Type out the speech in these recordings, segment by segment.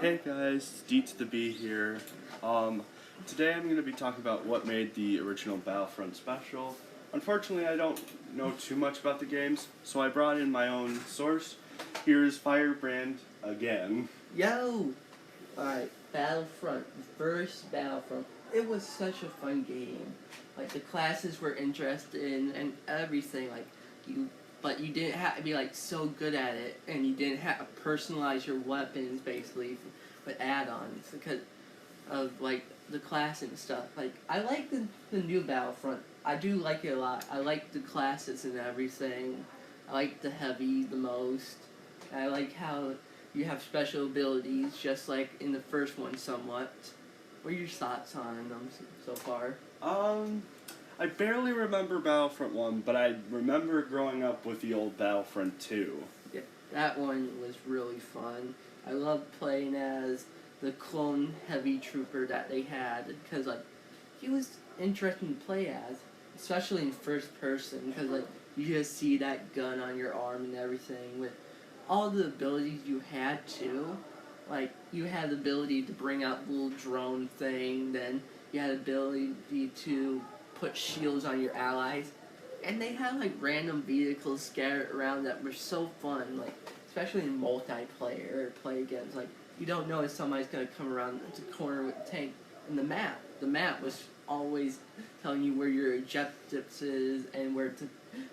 Hey guys, D to the B here. Today I'm going to be talking about what made the original Battlefront special. Unfortunately, I don't know too much about the games, so I brought in my own source. Here's Firebrand again. Yo! Alright, Battlefront, the first Battlefront. It was such a fun game. Like, the classes were interesting and everything, but you didn't have to be, so good at it, and you didn't have to personalize your weapons, basically, with add-ons, because of, the class and stuff. I like the new Battlefront. I do like it a lot. I like the classes and everything. I like the heavy the most. I like how you have special abilities, just like in the first one somewhat. What are your thoughts on them so far? I barely remember Battlefront 1, but I remember growing up with the old Battlefront 2. Yeah, that one was really fun. I loved playing as the clone heavy trooper that they had, because, he was interesting to play as, especially in first person, because, you just see that gun on your arm and everything, with all the abilities you had too. You had the ability to bring out the little drone thing, then you had the ability to put shields on your allies, and they had, random vehicles scattered around that were so fun, especially in multiplayer or play games. You don't know if somebody's gonna come around the corner with a tank. And the map was always telling you where your objectives is and where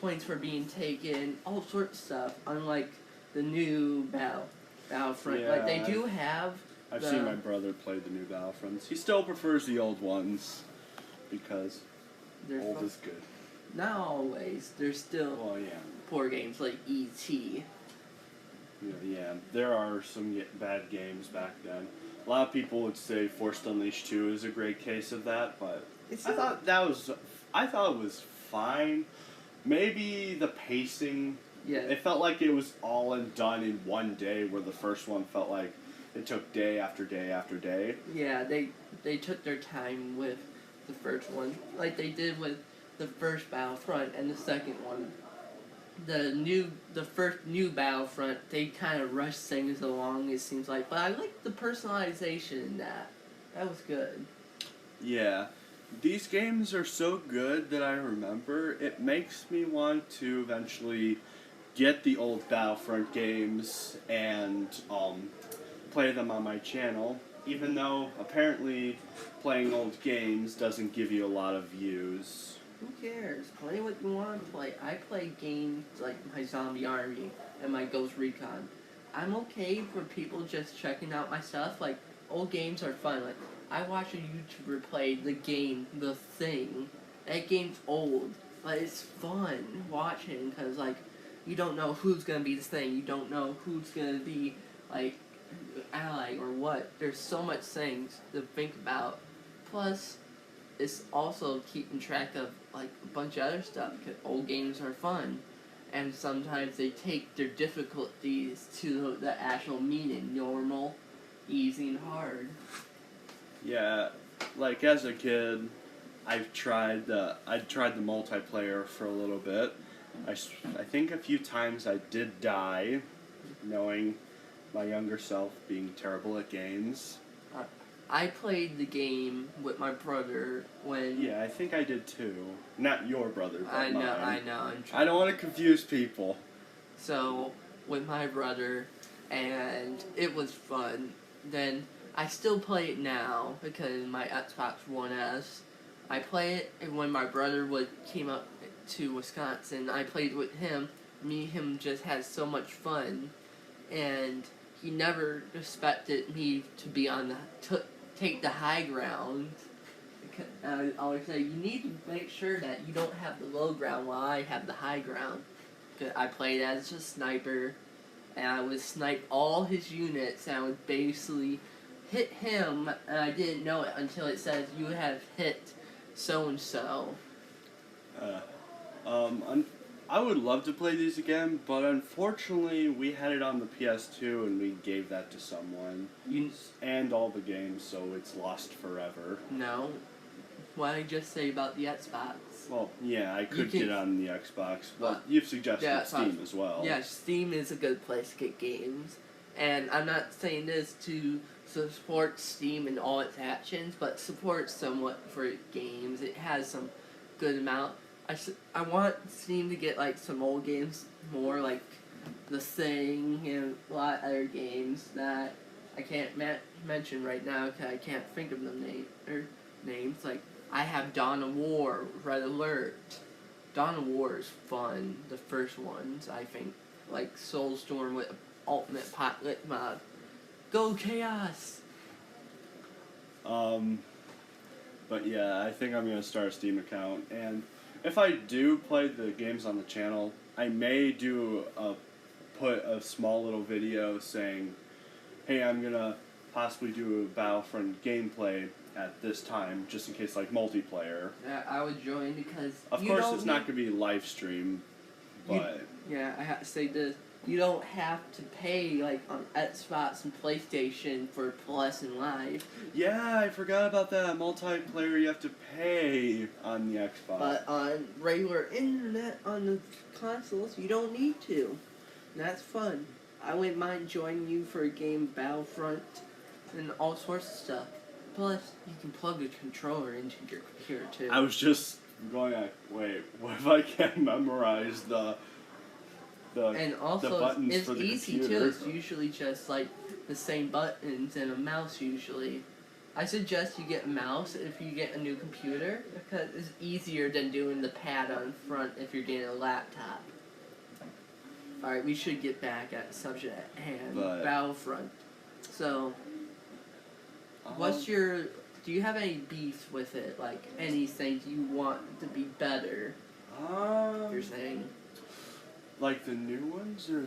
points were being taken, all sorts of stuff, unlike the new Battlefront. Yeah, they do have... I've seen my brother play the new Battlefronts. He still prefers the old ones, because old is good. Not always. There's still poor games like E.T. Yeah, there are some bad games back then. A lot of people would say Force Unleashed 2 is a great case of that, but I thought it was fine. Maybe the pacing. Yeah. It felt like it was all done in one day, where the first one felt like it took day after day after day. Yeah, they took their time with the first one, like they did with the first Battlefront and the second one. The first new Battlefront, they kind of rushed things along, it seems like, but I like the personalization in that. That was good. Yeah. These games are so good that I remember. It makes me want to eventually get the old Battlefront games and play them on my channel, even though apparently playing old games doesn't give you a lot of views. Who cares? Play what you want to play. I play games like my Zombie Army and my Ghost Recon. I'm okay for people just checking out my stuff. Old games are fun. I watched a YouTuber play the game The Thing. That game's old, but it's fun watching, because, you don't know who's going to be the Thing. You don't know who's going to be, ally or what. There's so much things to think about. Plus, it's also keeping track of, a bunch of other stuff, because old games are fun. And sometimes they take their difficulties to the actual meaning. Normal, easy, and hard. Yeah, as a kid, I tried the multiplayer for a little bit. I think a few times I did die, knowing my younger self being terrible at games. I played the game with my brother when... Yeah, I think I did too. Not your brother, but I know. I don't want to confuse people. So, with my brother, and it was fun. Then, I still play it now, because my Xbox One S. I play it, and when my brother came up to Wisconsin, I played with him. Me and him just had so much fun, and he never expected me to be take the high ground. I always say, you need to make sure that you don't have the low ground while I have the high ground. I played as a sniper, and I would snipe all his units, and I would basically hit him, and I didn't know it until it says, you have hit so-and-so. I would love to play these again, but unfortunately we had it on the PS2 and we gave that to someone. And all the games, so it's lost forever. No. what I just say about the Xbox. Well, yeah, I could get on the Xbox. Well, you've suggested yeah, Steam as well. Yeah, Steam is a good place to get games. And I'm not saying this to support Steam and all its actions, but support somewhat for games. It has some good amount. I want Steam to get like some old games more, like The Thing and a lot of other games that I can't mention right now because I can't think of them names. Like, I have Dawn of War, Red Alert. Dawn of War is fun. The first ones, I think, like Soulstorm with Ultimate Pilot mod. Go Chaos! But yeah, I think I'm gonna start a Steam account, and if I do play the games on the channel, I may put a small little video saying, hey, I'm gonna possibly do a Battlefront gameplay at this time, just in case, like, multiplayer. Yeah, I would join because of course it's not gonna be live stream, but yeah, I have to say this. You don't have to pay, like, on Xbox and PlayStation for Plus and Live. Yeah, I forgot about that. Multiplayer, you have to pay on the Xbox. But on regular internet, on the consoles, you don't need to. And that's fun. I wouldn't mind joining you for a game Battlefront and all sorts of stuff. Plus, you can plug a controller into your computer, too. I was just going like, wait, what if I can't memorize the and also, buttons it's for the easy computer? too. It's usually just like the same buttons and a mouse usually. I suggest you get a mouse if you get a new computer because it's easier than doing the pad on front if you're getting a laptop. Alright, we should get back at the subject at hand. Battlefront. So, do you have any beef with it? Like, anything you want to be better? You're saying? Like the new ones or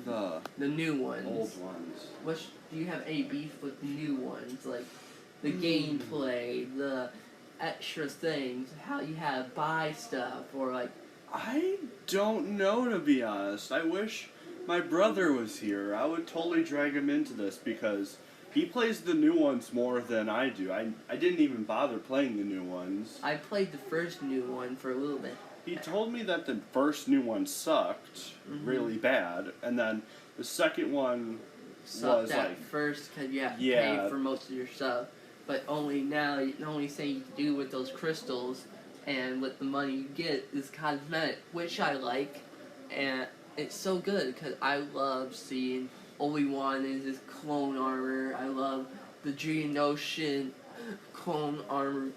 the new ones? Old ones. Do you have any beef with the new ones? Like the gameplay, the extra things, how you have buy stuff, or like. I don't know, to be honest. I wish my brother was here. I would totally drag him into this because he plays the new ones more than I do. I didn't even bother playing the new ones. I played the first new one for a little bit. He told me that the first new one sucked really bad, and then the second one sucked at first because you have to pay for most of your stuff. But only now, the only thing you can do with those crystals and with the money you get is cosmetic, which I like, and it's so good because I love seeing Obi-Wan in his clone armor. I love the Geonosian clone armor,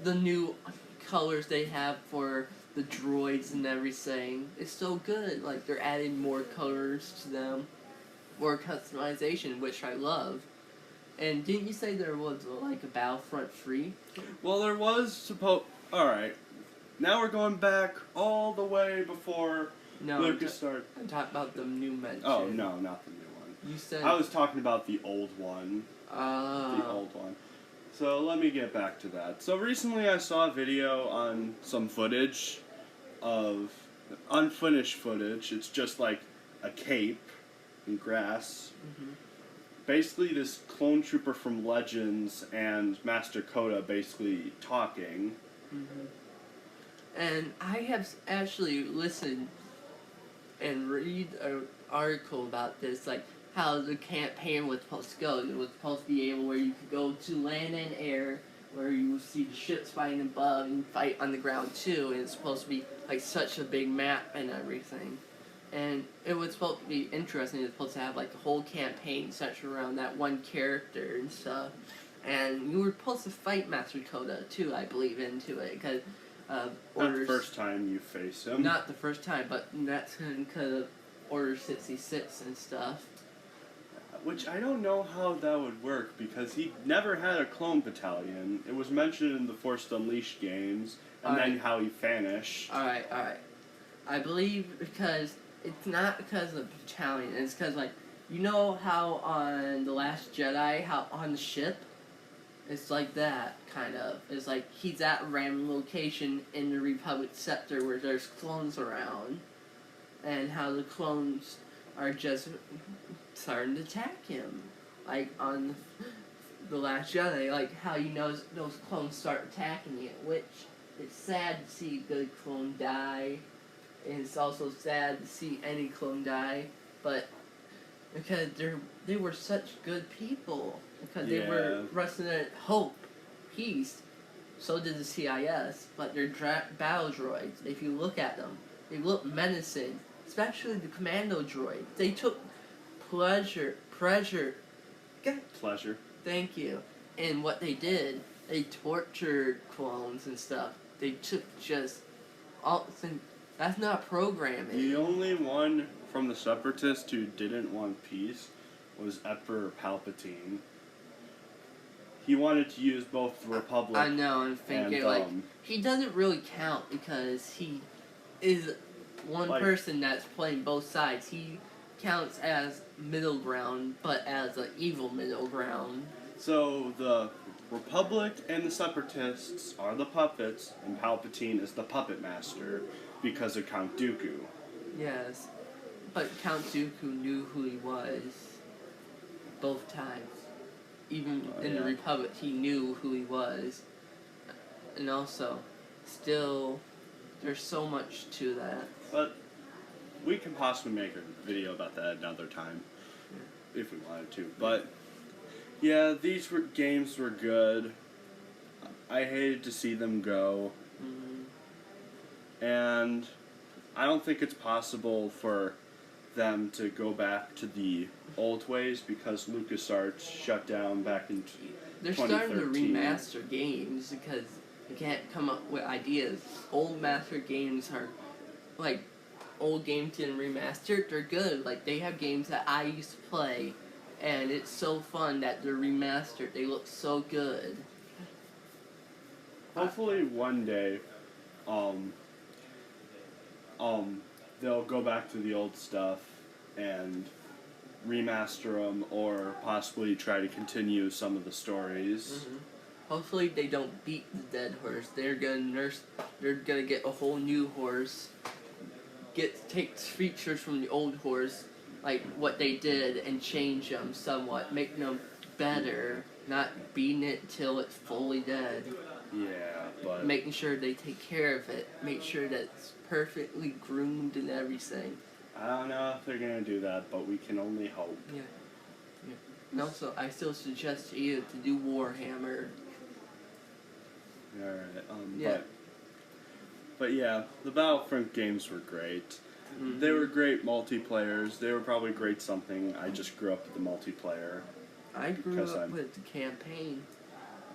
the new colors they have for the droids and everything. It's so good. Like, they're adding more colors to them, more customization, which I love. And didn't you say there was like a Battlefront 3? Well, there was Alright, now we're going back all the way before Lucas started. I'm talking about the new mention. Oh, no, not the new one. You said I was talking about the old one. The old one. So let me get back to that. So recently I saw a video on some footage of unfinished footage. It's just like a cape and grass. Basically this clone trooper from Legends and Master Coda basically talking. And I have actually listened and read an article about this, like how the campaign was supposed to go. It was supposed to be able where you could go to land and air, where you would see the ships fighting above and fight on the ground too, and it's supposed to be like such a big map and everything. And it was supposed to be interesting. It was supposed to have like a whole campaign centered around that one character and stuff. And you were supposed to fight Master Coda too, I believe, into it, because Not the first time you face him. Not the first time, but that's because of Order 66 and stuff. Which I don't know how that would work, because he never had a clone battalion. It was mentioned in the Force Unleashed games, and then how he vanished. Alright. I believe because it's not because of the battalion, it's because, like, you know how on The Last Jedi, how on the ship, it's like that, kind of. It's like he's at a random location in the Republic sector where there's clones around, and how the clones are just starting to attack him. Like on The Last Jedi, like how you know those clones start attacking you, which it's sad to see a good clone die, and it's also sad to see any clone die, but because they were such good people, because they were represented hope, peace. So did the CIS, but they're battle droids. If you look at them, they look menacing, especially the commando droid. They took pleasure. Thank you. And what they did, they tortured clones and stuff. They took just all. That's not programming. The only one from the Separatists who didn't want peace was Emperor Palpatine. He wanted to use both the Republic. I know, I'm thinking he doesn't really count because he is one person that's playing both sides. He counts as middle ground, but as an evil middle ground. So the Republic and the Separatists are the puppets, and Palpatine is the puppet master because of Count Dooku. Yes, but Count Dooku knew who he was both times. Even in the Republic, he knew who he was. And also, still, there's so much to that. But we can possibly make a video about that another time, if we wanted to. But, yeah, these games were good. I hated to see them go. Mm-hmm. And I don't think it's possible for them to go back to the old ways because LucasArts shut down back in 2013. They're starting to remaster games because they can't come up with ideas. Old master games are like old games getting remastered. They're good. Like they have games that I used to play, and it's so fun that they're remastered. They look so good. Hopefully one day, they'll go back to the old stuff and remaster them, or possibly try to continue some of the stories. Mm-hmm. Hopefully they don't beat the dead horse. They're gonna get a whole new horse. Take features from the old horse, like what they did, and change them somewhat, make them better, not beating it till it's fully dead. Yeah, but making sure they take care of it, make sure that it's perfectly groomed and everything. I don't know if they're gonna do that, but we can only hope. Yeah. And also, I still suggest to you to do Warhammer. Alright, but yeah, the Battlefront games were great. Mm-hmm. They were great multiplayers. They were probably great something. I just grew up with the multiplayer. I grew up with the campaign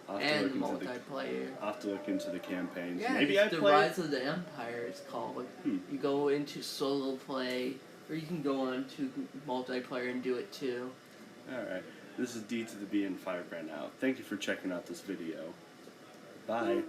and the multiplayer. I'll have to look into the campaigns. Yeah, maybe it's the Rise of the Empire, it's called. You go into solo play, or you can go on to multiplayer and do it too. Alright, this is D to the B and Firebrand out. Thank you for checking out this video. Bye.